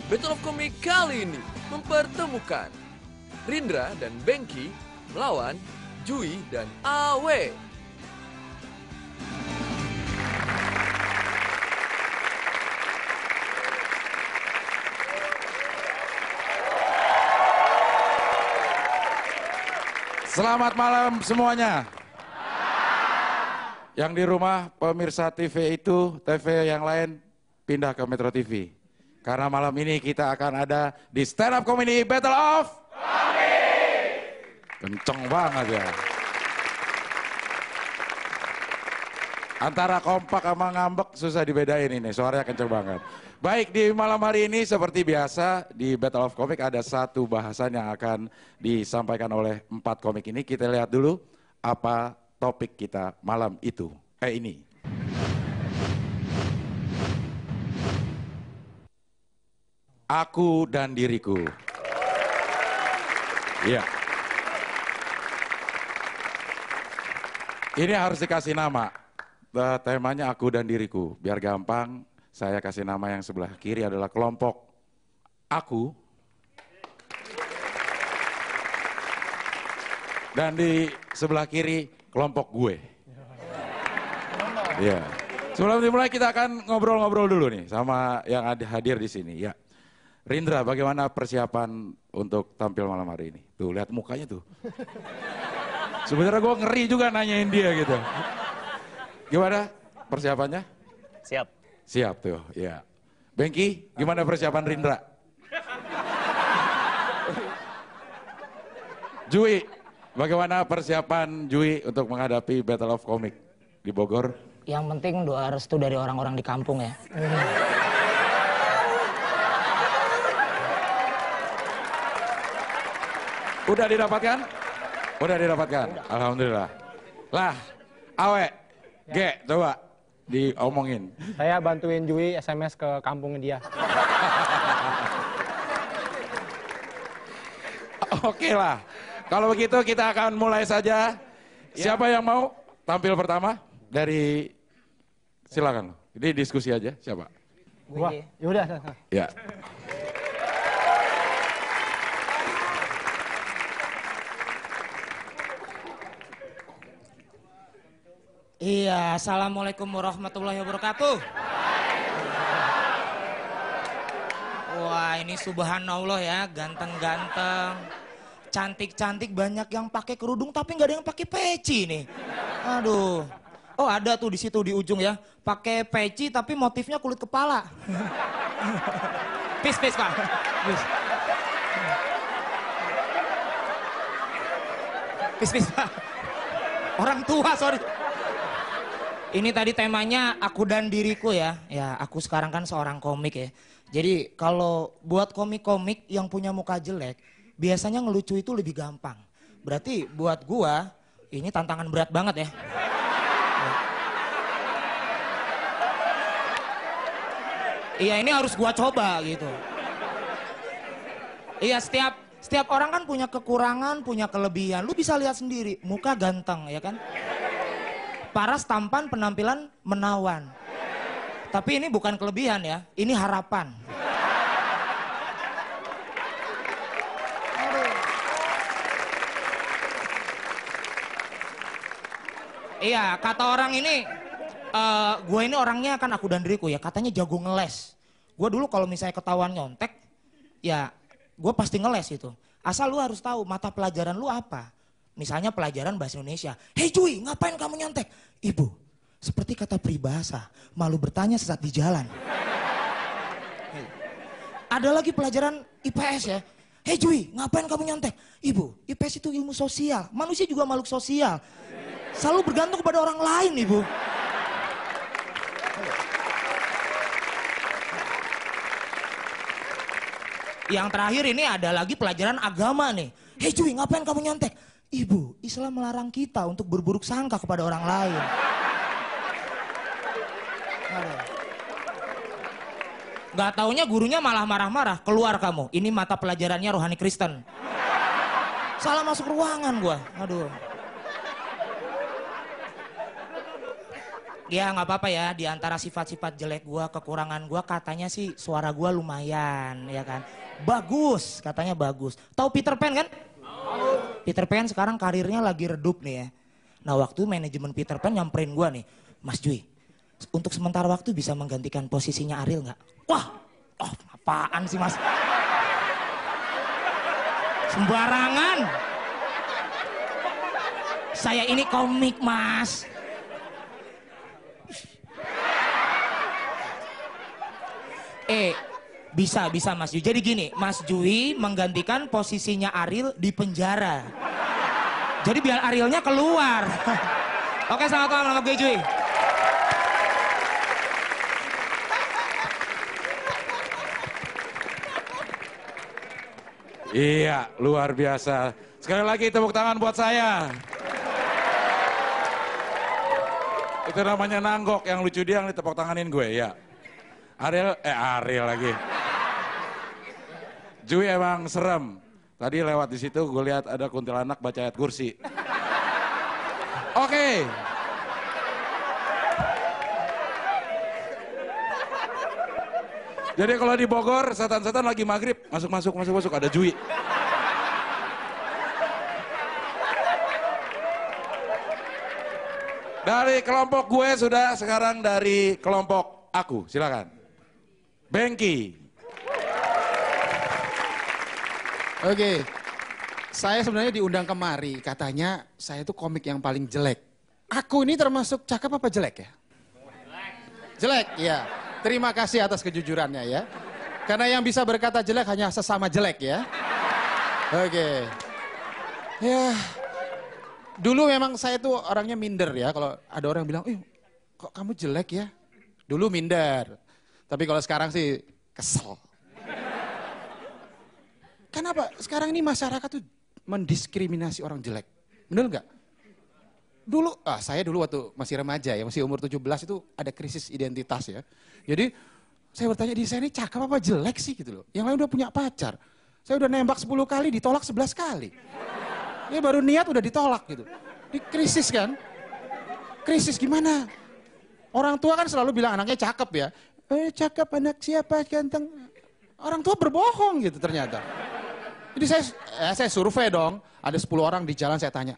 Battle of Comic kali ini mempertemukan Rindra dan Bengki melawan Jui dan Awe. Selamat malam semuanya. Yang di rumah pemirsa TV itu, TV yang lain pindah ke Metro TV. Karena malam ini kita akan ada di Stand Up Comedy Battle of Comic. Kenceng banget ya. Antara kompak sama ngambek susah dibedain ini, suaranya kenceng banget. Baik, di malam hari ini seperti biasa di Battle of Comic ada satu bahasan yang akan disampaikan oleh 4 komik ini. Kita lihat dulu apa topik kita malam itu. Ini. Aku dan diriku. Iya. Ini harus dikasih nama. Temanya aku dan diriku. Biar gampang, saya kasih nama yang sebelah kiri adalah kelompok aku. Dan di sebelah kiri kelompok gue. Iya. Sebelum dimulai kita akan ngobrol-ngobrol dulu nih sama yang hadir di sini. Ya. Rindra, bagaimana persiapan untuk tampil malam hari ini? Tuh, lihat mukanya tuh. Sebenarnya gue ngeri juga nanyain dia gitu. Gimana persiapannya? Siap. Siap tuh, ya. Bengki, gimana persiapan Rindra? Jui, bagaimana persiapan Jui untuk menghadapi Battle of Comic di Bogor? Yang penting doa restu dari orang-orang di kampung ya. Udah didapatkan? Udah didapatkan? Udah. Alhamdulillah. Lah, Awe, Ge, coba diomongin. Saya bantuin Jui SMS ke kampung dia. Oke lah. Kalau begitu kita akan mulai saja. Siapa yang mau tampil pertama? Dari silakan. Ini diskusi aja. Siapa? Gua. Yaudah. Ya. Iya, assalamualaikum warahmatullahi wabarakatuh. Wah, ini subhanallah ya, ganteng-ganteng, cantik-cantik, banyak yang pakai kerudung tapi nggak ada yang pakai peci nih. Aduh. Oh, ada tuh di situ di ujung ya, pakai peci tapi motifnya kulit kepala. Peace, Pak. Peace, Pak. Orang tua, sorry. Ini tadi temanya aku dan diriku ya. Ya, aku sekarang kan seorang komik ya. Jadi kalau buat komik-komik yang punya muka jelek, biasanya ngelucu itu lebih gampang. Berarti buat gua, ini tantangan berat banget ya. Iya, ini harus gua coba gitu. Iya, setiap orang kan punya kekurangan, punya kelebihan. Lu bisa lihat sendiri, muka ganteng ya kan? Paras, tampan, penampilan menawan. Tapi ini bukan kelebihan ya, ini harapan. Iya, kata orang ini, gue ini orangnya kan aku dan diriku ya, katanya jago ngeles. Gue dulu kalau misalnya ketahuan nyontek, ya gue pasti ngeles itu. Asal lu harus tahu mata pelajaran lu apa. Misalnya pelajaran bahasa Indonesia. Hei Jui, ngapain kamu nyontek? Ibu, seperti kata peribahasa, malu bertanya sesat di jalan. Ada lagi pelajaran IPS ya. Hei Jui, ngapain kamu nyontek? Ibu, IPS itu ilmu sosial. Manusia juga makhluk sosial. Selalu bergantung kepada orang lain, Ibu. Yang terakhir ini ada lagi pelajaran agama nih. Hei Jui, ngapain kamu nyontek? Ibu, Islam melarang kita untuk berburuk sangka kepada orang lain. Gak taunya gurunya malah marah-marah. Keluar kamu, ini mata pelajarannya rohani Kristen. Salah masuk ruangan gua. Aduh. Ya nggak apa-apa ya, di antara sifat-sifat jelek gua, kekurangan gua, katanya sih suara gua lumayan, ya kan. Bagus, katanya bagus. Tahu Peter Pan kan? Peter Pan sekarang karirnya lagi redup nih ya. Nah waktu manajemen Peter Pan nyamperin gua nih, Mas Jui, untuk sementara waktu bisa menggantikan posisinya Ariel nggak? Wah, oh apaan sih Mas? Sembarangan. Saya ini komik Mas. Bisa Mas Jui. Jadi gini, Mas Jui menggantikan posisinya Ariel di penjara. Jadi biar Arielnya keluar. Oke, selamat malam sama gue Jui. Iya, luar biasa. Sekali lagi tepuk tangan buat saya. Itu namanya nanggok, yang lucu dia yang ditepuk tanganin gue, ya. Ariel lagi. Jui emang serem. Tadi lewat di situ gue lihat ada kuntilanak baca ayat kursi. Oke. Jadi kalau di Bogor, setan-setan lagi maghrib, masuk, ada Jui. Dari kelompok gue sudah, sekarang dari kelompok aku, silakan. Bengki. Oke, saya sebenarnya diundang kemari, katanya saya tuh komik yang paling jelek. Aku ini termasuk cakep apa jelek ya? Jelek, ya. Terima kasih atas kejujurannya ya. Karena yang bisa berkata jelek hanya sesama jelek ya. Oke. Ya, dulu memang saya tuh orangnya minder ya. Kalau ada orang bilang, kok kamu jelek ya? Dulu minder. Tapi kalau sekarang sih kesel. Kenapa? Sekarang ini masyarakat tuh mendiskriminasi orang jelek. Bener nggak? Dulu, saya dulu waktu masih remaja ya, masih umur 17 itu ada krisis identitas ya. Jadi saya bertanya, di saya ini cakep apa jelek sih gitu loh. Yang lain udah punya pacar. Saya udah nembak 10 kali, ditolak 11 kali. Ini baru niat udah ditolak gitu. Ini krisis kan? Krisis gimana? Orang tua kan selalu bilang anaknya cakep ya. Cakep anak siapa ganteng. Orang tua berbohong gitu ternyata. Jadi saya survei dong. Ada 10 orang di jalan saya tanya.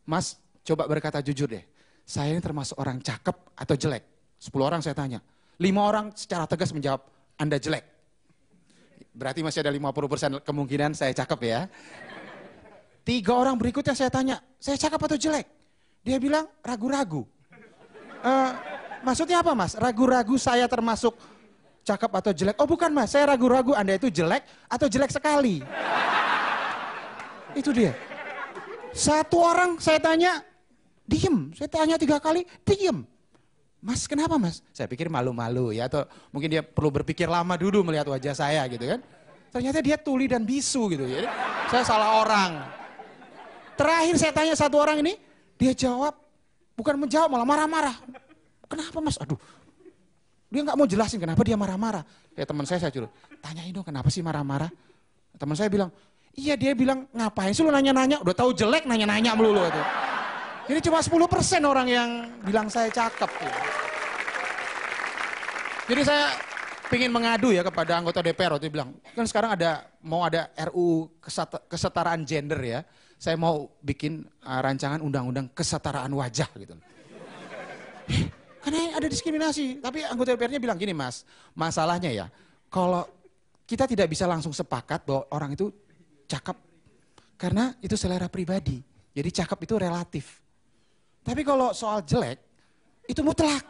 Mas, coba berkata jujur deh. Saya ini termasuk orang cakep atau jelek? 10 orang saya tanya. 5 orang secara tegas menjawab, Anda jelek. Berarti masih ada 50% kemungkinan saya cakep ya. 3 orang berikutnya saya tanya, saya cakep atau jelek? Dia bilang ragu-ragu. Maksudnya apa Mas? Ragu-ragu saya termasuk cakep atau jelek? Oh bukan Mas, saya ragu-ragu Anda itu jelek atau jelek sekali. Itu dia. 1 orang saya tanya, diem. Saya tanya 3 kali, diem. Mas kenapa Mas? Saya pikir malu-malu ya, atau mungkin dia perlu berpikir lama dulu melihat wajah saya gitu kan. Ternyata dia tuli dan bisu gitu ya. Saya salah orang. Terakhir saya tanya 1 orang ini, dia jawab, bukan menjawab malah marah-marah. Kenapa Mas? Aduh, dia nggak mau jelasin kenapa dia marah-marah. Ya teman saya suruh, tanyain dong kenapa sih marah-marah. Teman saya bilang, iya dia bilang ngapain sih lu nanya-nanya, udah tahu jelek nanya-nanya melulu itu. Jadi cuma 10% orang yang bilang saya cakep. Jadi saya ingin mengadu ya kepada anggota DPR waktu bilang, kan sekarang mau ada RUU kesetaraan gender ya. Saya mau bikin rancangan undang-undang kesetaraan wajah gitu. Karena ada diskriminasi. Tapi anggota DPR-nya bilang gini Mas, masalahnya ya, kalau kita tidak bisa langsung sepakat bahwa orang itu cakep. Karena itu selera pribadi. Jadi cakep itu relatif. Tapi kalau soal jelek, itu mutlak.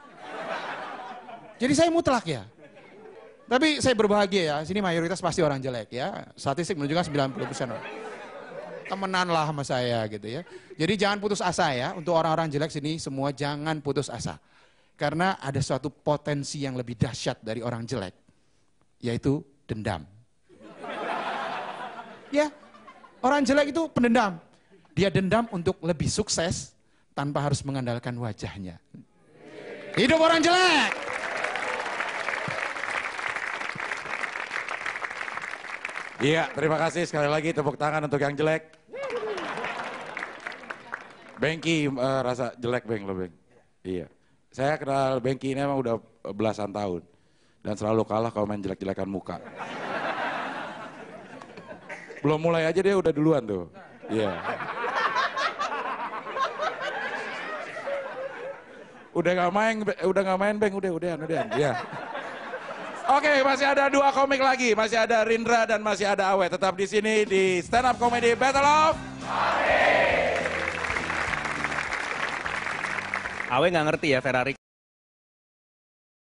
Jadi saya mutlak ya. Tapi saya berbahagia ya, sini mayoritas pasti orang jelek ya. Statistik menunjukkan 90% orang. Temenan lah sama saya gitu ya. Jadi jangan putus asa ya, untuk orang-orang jelek sini semua jangan putus asa. Karena ada suatu potensi yang lebih dahsyat dari orang jelek, yaitu dendam. Ya, orang jelek itu pendendam. Dia dendam untuk lebih sukses tanpa harus mengandalkan wajahnya. Hidup orang jelek! Iya, terima kasih sekali lagi tepuk tangan untuk yang jelek. Bengki rasa jelek Beng lo Beng. Iya. Saya kenal Bengki ini emang udah belasan tahun. Dan selalu kalah kalau main jelek-jelekan muka. Belum mulai aja dia udah duluan tuh. Iya. Udah gak main Beng, udah. Iya. Oke, masih ada 2 komik lagi, masih ada Rindra dan masih ada Awe. Tetap di sini di Stand Up Comedy Battle of Awe nggak ngerti ya Ferrari